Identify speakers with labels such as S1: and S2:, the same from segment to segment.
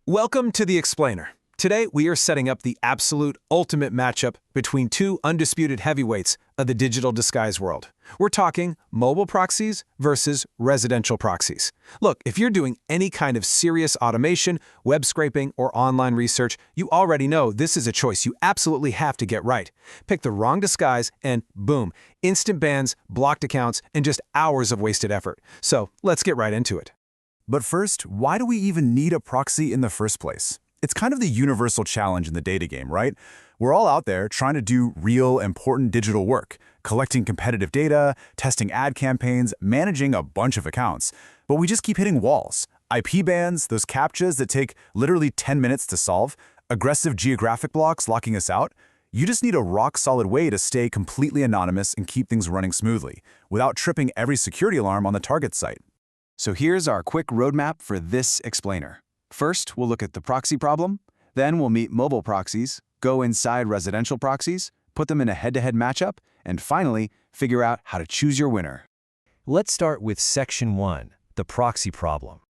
S1: Welcome to the Explainer. Today, we are setting up the absolute ultimate matchup between two undisputed heavyweights of the digital disguise world. We're talking mobile proxies versus residential proxies. Look, if you're doing any kind of serious automation, web scraping, or online research, you already know this is a choice you absolutely have to get right. Pick the wrong disguise and boom, instant bans, blocked accounts, and just hours of wasted effort. So let's get right into it.
S2: But first, why do we even need a proxy in the first place? It's kind of the universal challenge in the data game, right? We're all out there trying to do real, important digital work, collecting competitive data, testing ad campaigns, managing a bunch of accounts. But we just keep hitting walls. IP bans, those CAPTCHAs that take literally 10 minutes to solve, aggressive geographic blocks locking us out. You just need a rock-solid way to stay completely anonymous and keep things running smoothly, without tripping every security alarm on the target site.
S3: So here's our quick roadmap for this explainer. First, we'll look at the proxy problem. Then we'll meet mobile proxies, go inside residential proxies, put them in a head-to-head matchup, and finally, figure out how to choose your winner.
S4: Let's start with Section 1, the proxy problem.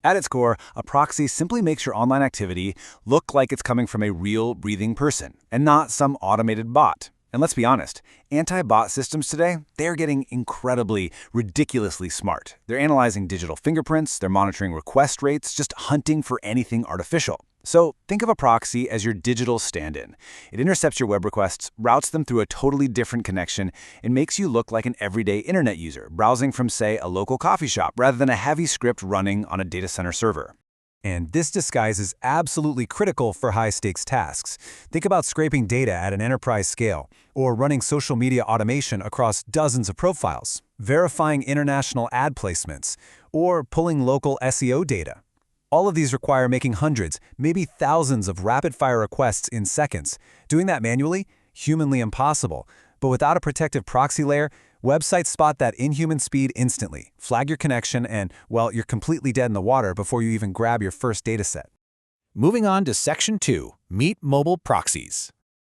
S2: At its core, a proxy simply makes your online activity look like it's coming from a real, breathing person, and not some automated bot. And let's be honest, anti-bot systems today, they're getting incredibly, ridiculously smart. They're analyzing digital fingerprints, they're monitoring request rates, just hunting for anything artificial. So think of a proxy as your digital stand-in. It intercepts your web requests, routes them through a totally different connection, and makes you look like an everyday internet user, browsing from, say, a local coffee shop, rather than a heavy script running on a data center server.
S4: And this disguise is absolutely critical for high-stakes tasks. Think about scraping data at an enterprise scale, or running social media automation across dozens of profiles, verifying international ad placements, or pulling local SEO data. All of these require making hundreds, maybe thousands of rapid-fire requests in seconds. Doing that manually? Humanly impossible. But without a protective proxy layer, websites spot that inhuman speed instantly, flag your connection, and, well, you're completely dead in the water before you even grab your first dataset.
S1: Moving on to Section 2, meet mobile proxies.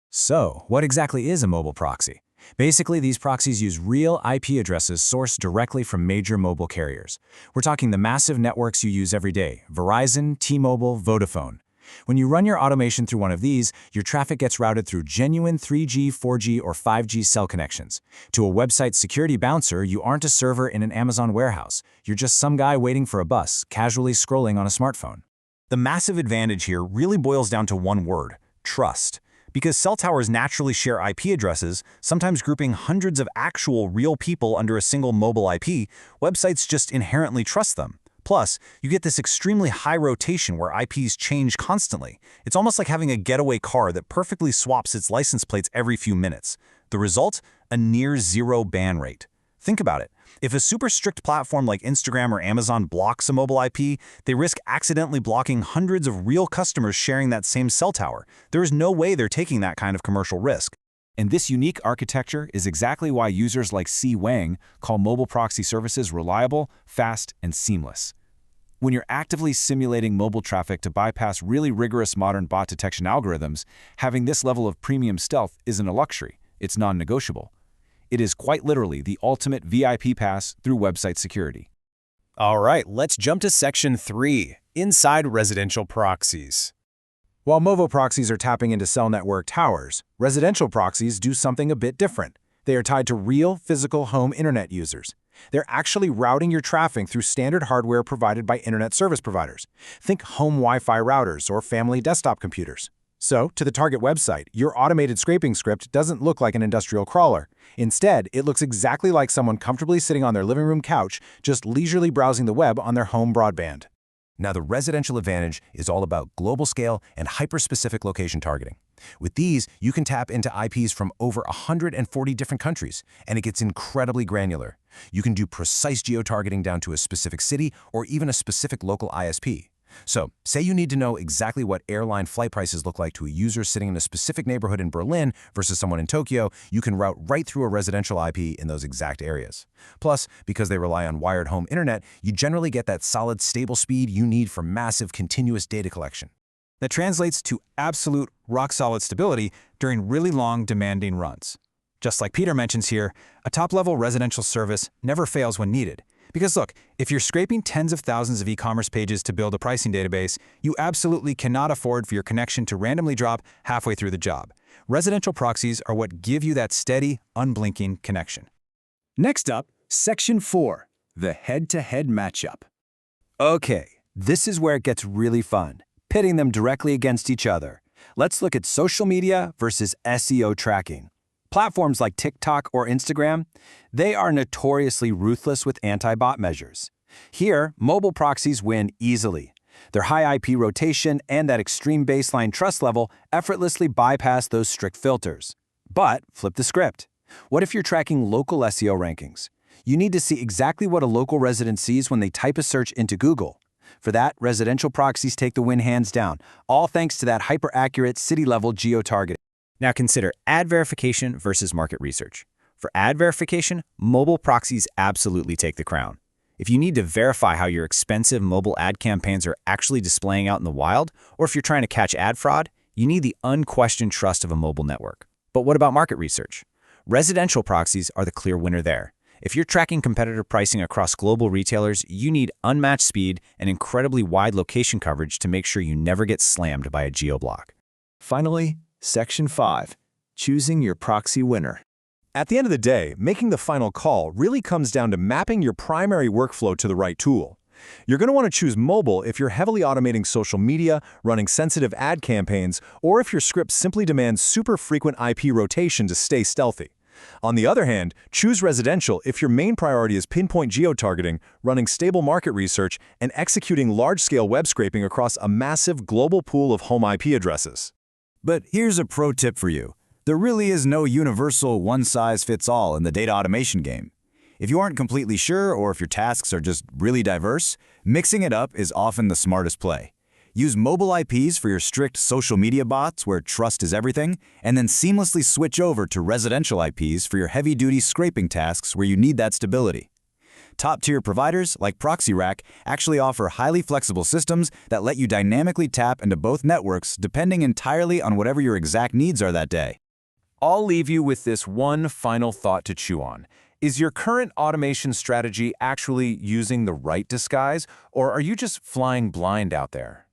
S4: So, what exactly is a mobile proxy? Basically, these proxies use real IP addresses sourced directly from major mobile carriers. We're talking the massive networks you use every day: Verizon, T-Mobile, Vodafone. When you run your automation through one of these, your traffic gets routed through genuine 3G, 4G, or 5G cell connections. To a website security bouncer, you aren't a server in an Amazon warehouse. You're just some guy waiting for a bus, casually scrolling on a smartphone.
S2: The massive advantage here really boils down to one word: trust. Because cell towers naturally share IP addresses, sometimes grouping hundreds of actual real people under a single mobile IP, websites just inherently trust them. Plus, you get this extremely high rotation where IPs change constantly. It's almost like having a getaway car that perfectly swaps its license plates every few minutes. The result? A near zero ban rate. Think about it. If a super strict platform like Instagram or Amazon blocks a mobile IP, they risk accidentally blocking hundreds of real customers sharing that same cell tower. There is no way they're taking that kind of commercial risk. And this unique architecture is exactly why users like C. Wang call mobile proxy services reliable, fast, and seamless. When you're actively simulating mobile traffic to bypass really rigorous modern bot detection algorithms, having this level of premium stealth isn't a luxury, it's non-negotiable. It is quite literally the ultimate VIP pass through website security.
S1: All right, let's jump to Section 3, inside residential proxies.
S4: While mobile proxies are tapping into cell network towers, residential proxies do something a bit different. They are tied to real, physical home internet users. They're actually routing your traffic through standard hardware provided by internet service providers. Think home Wi-Fi routers or family desktop computers. So, to the target website, your automated scraping script doesn't look like an industrial crawler. Instead, it looks exactly like someone comfortably sitting on their living room couch, just leisurely browsing the web on their home broadband.
S2: Now, the residential advantage is all about global scale and hyper-specific location targeting. With these, you can tap into IPs from over 140 different countries, and it gets incredibly granular. You can do precise geo-targeting down to a specific city or even a specific local ISP. So, say you need to know exactly what airline flight prices look like to a user sitting in a specific neighborhood in Berlin versus someone in Tokyo, you can route right through a residential IP in those exact areas. Plus, because they rely on wired home internet, you generally get that solid, stable speed you need for massive, continuous data collection.
S1: That translates to absolute, rock-solid stability during really long, demanding runs. Just like Peter mentions here, a top-level residential service never fails when needed, Because look, if you're scraping tens of thousands of e-commerce pages to build a pricing database, you absolutely cannot afford for your connection to randomly drop halfway through the job. Residential proxies are what give you that steady, unblinking connection.
S3: Next up, Section 4, the head-to-head matchup.
S4: Okay, this is where it gets really fun, pitting them directly against each other. Let's look at social media versus SEO tracking. Platforms like TikTok or Instagram, they are notoriously ruthless with anti-bot measures. Here, mobile proxies win easily. Their high IP rotation and that extreme baseline trust level effortlessly bypass those strict filters. But flip the script. What if you're tracking local SEO rankings? You need to see exactly what a local resident sees when they type a search into Google. For that, residential proxies take the win hands down, all thanks to that hyper-accurate city-level geo-targeting.
S2: Now consider ad verification versus market research. For ad verification, mobile proxies absolutely take the crown. If you need to verify how your expensive mobile ad campaigns are actually displaying out in the wild, or if you're trying to catch ad fraud, you need the unquestioned trust of a mobile network. But what about market research? Residential proxies are the clear winner there. If you're tracking competitor pricing across global retailers, you need unmatched speed and incredibly wide location coverage to make sure you never get slammed by a geo-block.
S3: Finally, Section 5, choosing your proxy winner.
S5: At the end of the day, making the final call really comes down to mapping your primary workflow to the right tool. You're going to want to choose mobile if you're heavily automating social media, running sensitive ad campaigns, or if your script simply demands super frequent IP rotation to stay stealthy. On the other hand, choose residential if your main priority is pinpoint geo-targeting, running stable market research, and executing large-scale web scraping across a massive global pool of home IP addresses.
S3: But here's a pro tip for you. There really is no universal one-size-fits-all in the data automation game. If you aren't completely sure or if your tasks are just really diverse, mixing it up is often the smartest play. Use mobile IPs for your strict social media bots where trust is everything, and then seamlessly switch over to residential IPs for your heavy-duty scraping tasks where you need that stability. Top-tier providers like Proxy actually offer highly flexible systems that let you dynamically tap into both networks depending entirely on whatever your exact needs are that day.
S1: I'll leave you with this one final thought to chew on. Is your current automation strategy actually using the right disguise, or are you just flying blind out there?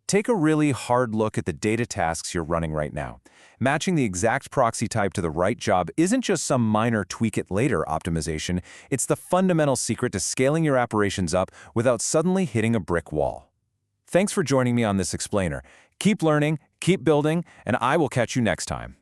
S1: Take a really hard look at the data tasks you're running right now. Matching the exact proxy type to the right job isn't just some minor tweak-it-later optimization, it's the fundamental secret to scaling your operations up without suddenly hitting a brick wall. Thanks for joining me on this explainer. Keep learning, keep building, and I will catch you next time.